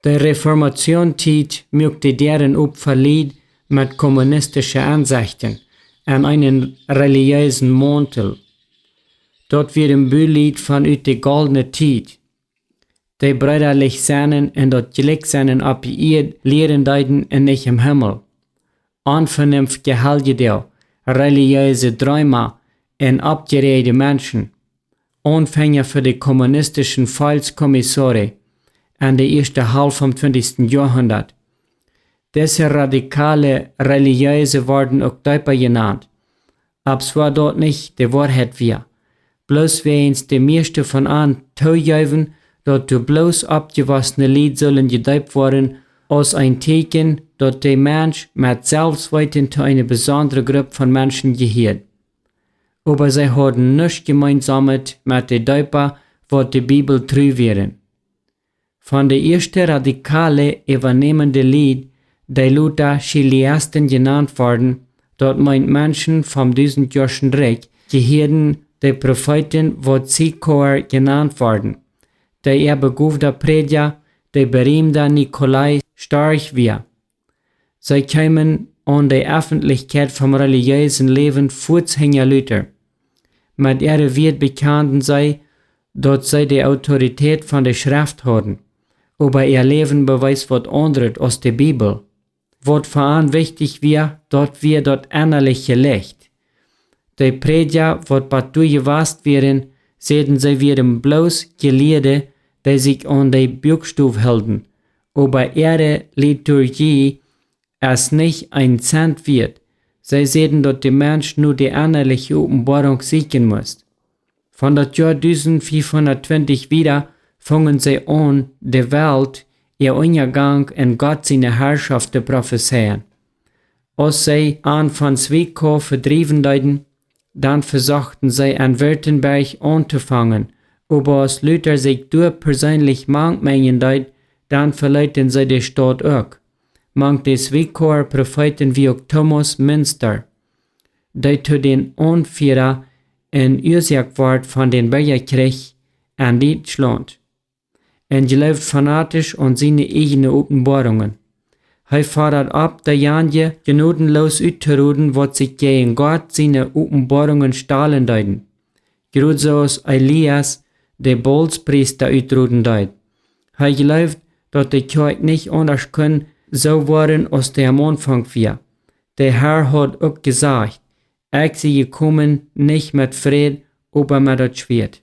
De Reformation-Tijd möchte deren Opferlied mit kommunistischen Ansichten en einen religiösen Mantel. Dort wird ein Bülied von uit de goldene Tijd. Die brüderlich zijn en dat gelijk zijn op je leren deuten en nicht im Himmel. Onvernunft gehaltjedeel, religiöse Träume en abgereide Menschen. Anfänger für die kommunistischen Volkskommissare an der ersten Hälfte vom 20. Jahrhundert. Diese radikale Religiöse wurden auch Döper genannt. Aber es war dort nicht die Wahrheit wir. Bloß wir uns die meiste von an zujuichen, dass du bloß abgewaschene Lied sollen gedeupt worden, als ein Teken, dass der Mensch mit Selbstweiten zu einer besonderen Gruppe von Menschen gehört. Aber sie hatten nichts gemeinsames mit den Deuper, was die Bibel treu wären. Von der ersten radikale übernehmende Lied, die Luther Chiliasten genannt worden, dort meint Menschen vom 1000-jährigen Reich gehörten die Propheten, was Zikor genannt worden. Der erbegufte Prediger, der berühmte Nikolai Starch wir. Sie kamen an die Öffentlichkeit vom religiösen Leben Fußhänger Luther. Mit ihrer wird bekannt sei, dass sie die Autorität von der Schrift hatten. Aber ihr Leben beweist was anderes als die Bibel. Was für an wichtig wir, dort wir dort innerliche Licht. Die Prediger, was partout gewasst wären, sehen sie wären bloß Gelehrte, die sich an die Buchstaben halten. Aber ihre Liturgie ist nicht ein Cent wert. Sie sehen, dass der Mensch nur die innerliche Offenbarung suchen muss. Von das Jahr 1520 wieder fangen sie an, die Welt, ihr Untergang und Gott seine Herrschaft zu prophezeien. Als sie an von Zwickau verdrieben deuten, dann versuchten sie an Württemberg anzufangen, aber als Luther sich durch persönlich mengen deut, dann verleiten sie die Stadt auch. Manche Zwickauer Propheten wie auch Thomas Münster, die zu den Anführer in Ursache ward von den Bürgerkrieg in Deutschland. Und glaubt fanatisch an seine eigenen Offenbarungen. Er fordert ab, der Janje gnadenlos auszuruden, was sich gegen Gott seine Offenbarungen stahlen deuten. Gerade so als Elias, der Balspriester, autruden deut. Er glaubt, dass die Kirche nicht anders kann, so waren, als der am Anfang war. Der Herr hat auch gesagt, ich sei gekommen, nicht mit Fried, aber mit dem Schwert.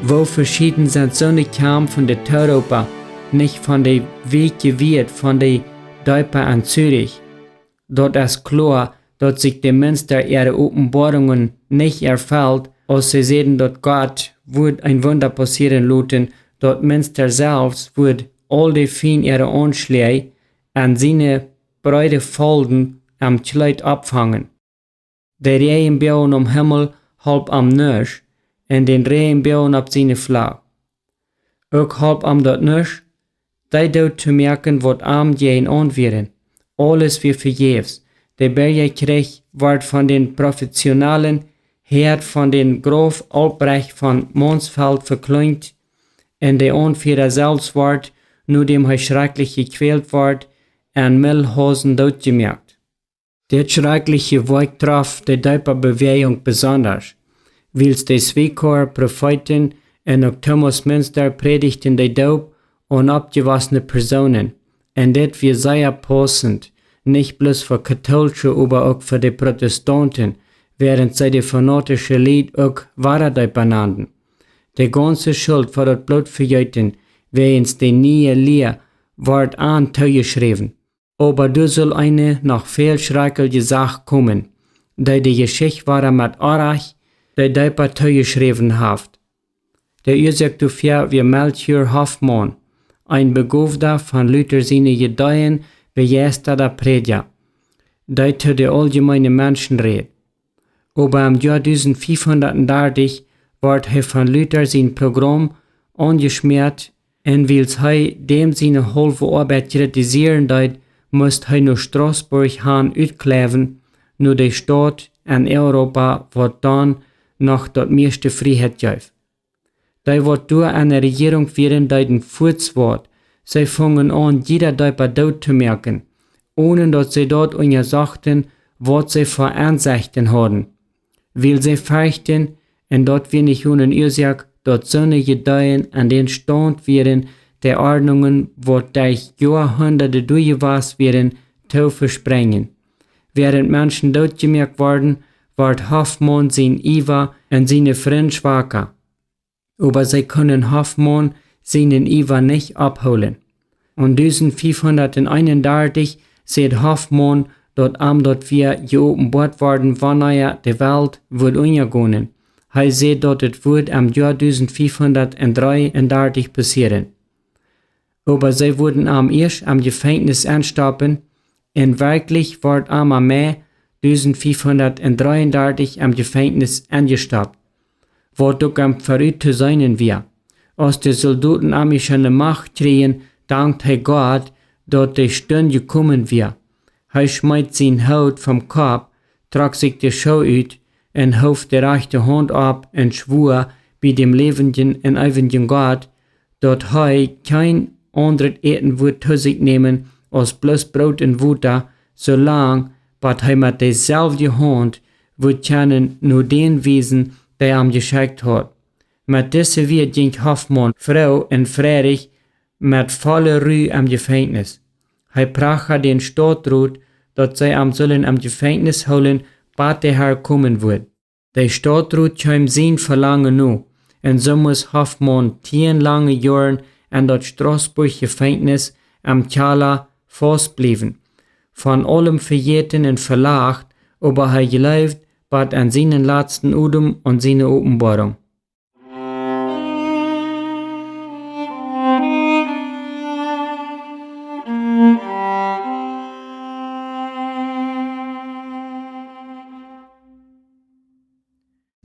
Wo verschieden sind Sonne kam von der Europa, nicht von der Weg gewählt, von der Deuper an Zürich. Dort ist klar, dass sich die Münster ihre Offenbarungen nicht erfüllt, als sie sehen, dass Gott wird ein Wunder passieren lassen, dort Münster selbst wird all die Fien ihre Anschläge an seine breite Folgen am Kleid abfangen. Der Regenbogen am Himmel halb am Nösch, und den Regenbogen auf seine Flagge. Auch halb am dort Nösch, die dort zu merken, was am gehen anwären. Alles wie vergebens. Der Bürgerkrieg wird von den Professionellen, Herd von den Graf Albrecht von Mansfeld verklagt, und der Anführer selbst wird, nur dem er schrecklich gequält wird, an Mühlhausen dort gemerkt. Der schreckliche Weg traf die Deuperbewegung besonders, weil die Zwickauer Propheten und auch Thomas Münster predigten die Daub an abgewaschene Personen, und das wir sehr passend, nicht bloß für Katholische, aber auch für die Protestanten, während sie die fanatische Lied auch Wahrheitsdeuper nannten. Die ganze Schuld für das Blutvergießen, während die neue Lehre, wird anzugeschrieben. Aber du soll eine noch viel schreckliche Sache kommen, die Geschichte war mit Arach, die Deuper zugeschrieben hat. Der Ursache dafür wie Melchior Hoffmann, ein Begufter von Luther seine Gedeihen begeisterter Prediger, der zu den allgemeinen Menschen redet. Aber im Jahr 1530 wird er von Luther sein Programm angeschmiert, und weil er dem seine halbe Arbeit kritisieren deut, muss er nach Straßburg han utkleven, nur der Staat in Europa wird dann noch dort meiste Freiheit geben. Da wird durch eine Regierung werden, die den Furzwort. Sie fangen an, jeder Deiper tot zu merken, ohne dass sie dort untersuchten, was sie für Ansichten haben. Weil sie fürchten, und dort wir nicht ohne Ursache, dort solche Gedeihen an den Stand werden, der Ordnungen, wo durch Jahrhunderte durchgewasst werden, zu versprengen. Während Menschen dort gemerkt worden, wird Hoffmann sein Iva und seine Freund schwacher. Aber sie können Hoffmann seinen Iva nicht abholen. Und 1531 sieht Hoffmann dort wir geopenbart worden, wann die Welt wird untergehen. Er sieht dort es wird am Jahr 1533 passieren. Aber sie wurden erst am Gefängnis anstoppen, und wirklich wird am Mai 1533 am Gefängnis angestoppt, wo doch am verrückt zu sein wir. Als die Soldaten schon Macht kriegen, dankt Gott, dass die Stunde gekommen wir. Schmeißt sein Haut vom Kopf, trug sich die Schau uit und hob die rechte Hand ab und schwur bei dem lebenden und ewigen Gott, dass kein anderes Eten wird zu sich nehmen als bloß Brot und Wasser, solange bis mit derselben Hand wird können nur den wiesen, der ihm geschickt hat. Mit dieser wird ging Hoffmann, Frau und Friedrich mit voller Ruhe am Gefängnis. Prache den Stadtrat, dass sie sollen am Gefängnis holen, bis der Herr kommen wird. Der Stadtrat kam sein Verlangen nu, und so muss Hoffmann 10 lange Jahre in das Straßburg-Gefängnis am Chala festbleiben. Von allem verjährten und verlacht, aber er gelebt, bis an seinen letzten Udum und seine Offenbarung.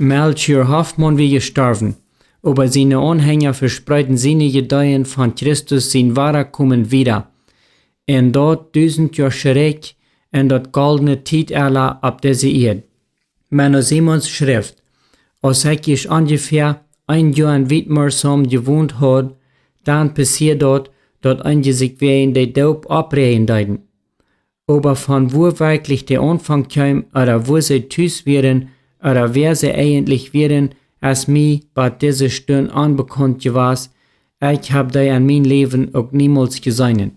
Melchior Hoffmann wie gestorben, aber seine Anhänger verspreiten seine Gedeihen von Christus sein Wiederkommen wieder. Und dort 1000 Jahre zurück in das goldene Zeitalter ab dieser Erde. Meiner Simons Schrift, als ich ungefähr ein Jahr in Wiedmersam gewohnt hat, dann passiert dort, dass einige sich wegen der Daub abreden deuten. Aber von wo wirklich der Anfang kam, oder wo sie tüß wären, oder wer sie eigentlich wären, als mir bei dieser Stunde unbekannt gewesen, ich hab die an mein Leben auch niemals gesehen.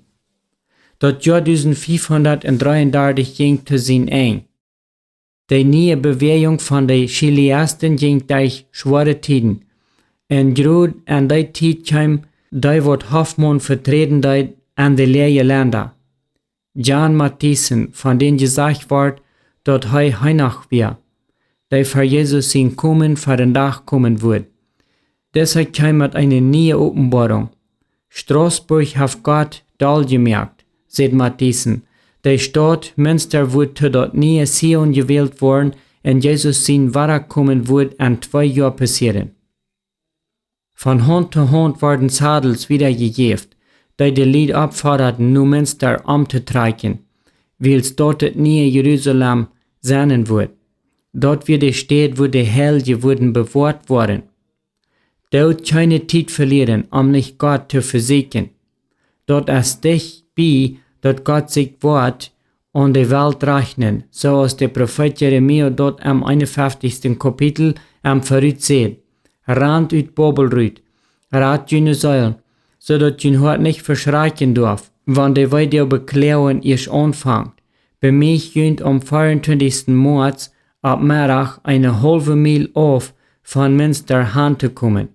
Das Jahr 1533 ging zu sein ein. Die neue Bewegung von den Chiliasten ging durch schwere Tiden. Und gerade an der Zeit kam, da wird Hoffmann vertreten an die leeren Länder. John Mathieson, von dem gesagt wird, dass er Heinach wäre, der für Jesus sein Kommen für den Tag kommen wird. Deshalb kam mit einer neuen Offenbarung. Straßburg hat Gott doll gemerkt, sagt Mathieson. Der Stadt Münster wird zu dort neue Sion gewählt worden und Jesus sein Wiederkommen wird in 2 Jahren passieren. Von Hand zu Hand werden Sadels wiedergegeben, die die Lied abforderten, nur Münster umzutreiben, weil es dort das neue Jerusalem sein wird. Dort wird die Stadt, wo die Helge wurden bewahrt worden. Dort keine Zeit verlieren, nicht Gott zu versuchen. Dort ist dich bei, dass Gott sich Wort und die Welt rechnen, so als der Prophet Jeremia dort am 51. Kapitel am Verrüt sieht. Rand ut Babelrüt, rat jene Säulen, so dass jün Hort nicht verschrecken darf, wann der Weide Beklärung erst anfängt. Bei mich jünt am 24. März ab Merach eine halbe Mil auf von Münster heimzukommen.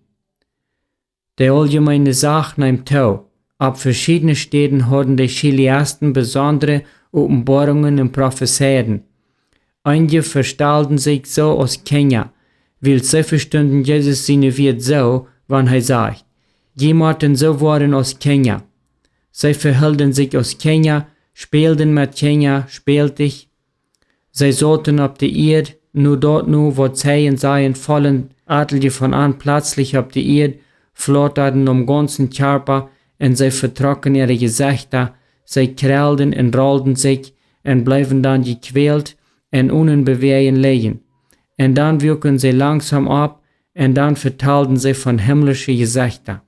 Die allgemeine Sache nimmt zu. Ab verschiedenen Städten hatten die Chiliasten besondere Offenbarungen und Prophezeien. Einige verstellten sich so aus Kenia, weil sie verstanden Jesus seine Welt so, wann er sagt, jemanden so waren aus Kenia. Sie verhielten sich aus Kenia, spielten mit Kenia, spieltig. Sie sollten auf die Erde, nur dort nur, wo Zeichen seien, fallen etliche von an plötzlich auf die Erde, flotterten ganzen Körper, und sie vertrocknen ihre Gesichter, sie krallten und rollten sich und blieben dann gequält en unbewegen legen. En dann wirken sie langsam ab, en dann vertelden sie von himmlischen Gesichter.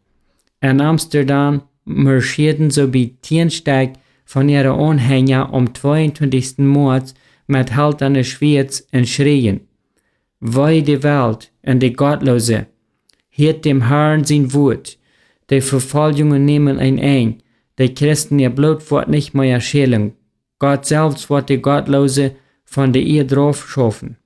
In Amsterdam marschierten so bei 10 Stück von ihren Anhängern am 22. März mit halternen Schwerts und schrien: Wei die Welt und die Gottlose, hört dem Herrn sein Wort. Die Verfolgungen nehmen ein. Die Christen ihr Blut wird nicht mehr schälen. Gott selbst wird die Gottlose von der Erde drauf schaffen.